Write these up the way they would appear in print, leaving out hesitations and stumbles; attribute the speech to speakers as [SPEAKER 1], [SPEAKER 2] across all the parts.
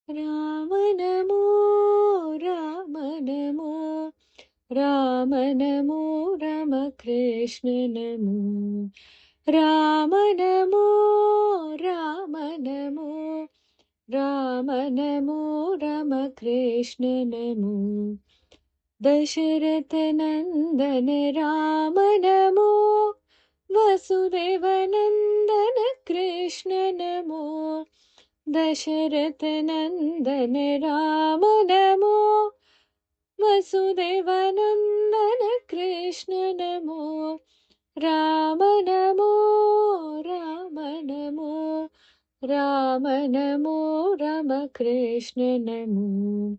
[SPEAKER 1] राम नमो राम नमो राम नमो राम कृष्ण नमो राम नमो राम नमो राम नमो राम कृष्ण नमो दशरथ नंदन राम नमो वसुदेव नंदन कृष्ण नमो दशरथ नंदन राम नमो वसुदेव नंदन कृष्ण नमो राम नमो राम नमो राम नमो राम कृष्ण नमो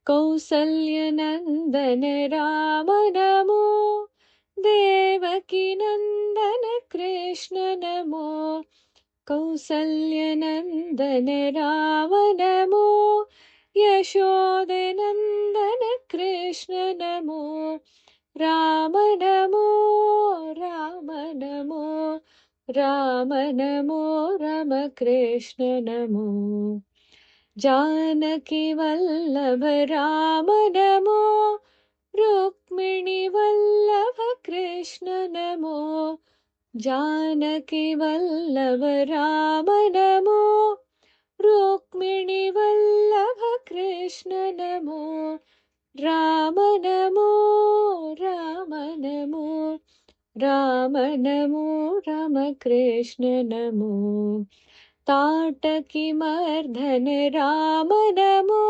[SPEAKER 1] कौसल्य नंदन राम नमो देवकी नंदन कृष्ण नमो कौसल्य नंदन राम नमो यशोदनंदन कृष्ण नमो राम नमो राम नमो राम नमो राम कृष्ण नमो जानकी वल्लभ राम नमो रुक्मिणी वल्लभ कृष्ण नमो जानकी वल्लभ राम नमो रुक्मिणी वल्लभ कृष्ण नमो राम नमो राम नमो राम नमो राम कृष्ण नमो ताटकी मर्दन राम नमो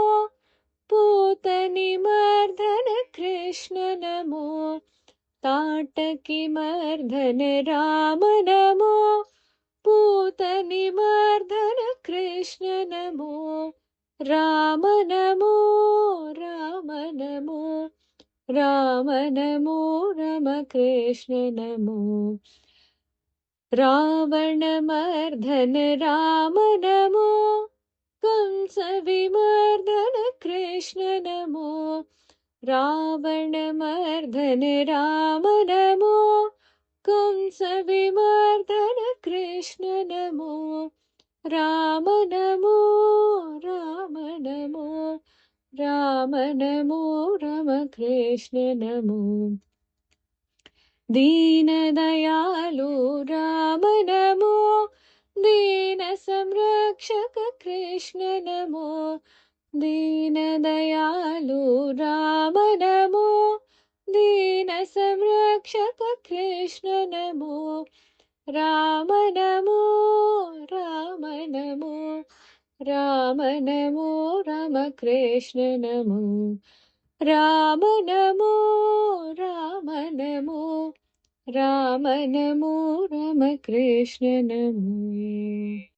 [SPEAKER 1] पूतनी मर्दन कृष्ण नमो ताटकी मर्दन राम नमो पूतनी मर्दन कृष्ण नमो राम नमो राम नमो राम नमो राम कृष्ण नमो रावण मर्दन राम नमो कंस विमर्दन कृष्ण नमो रावण मर्दन राम नमो कंस विमर्दन कृष्ण नमो राम नमो राम नमो राम नमो राम कृष्ण नमो दीन दयालु राम नमो दीन संरक्षक कृष्ण नमो दीन दयालु राम नमो दीन संरक्षक कृष्ण नमो राम नमो राम नमो राम नमो राम कृष्ण नमो राम नमो राम नमो राम नमो राम कृष्ण नमो।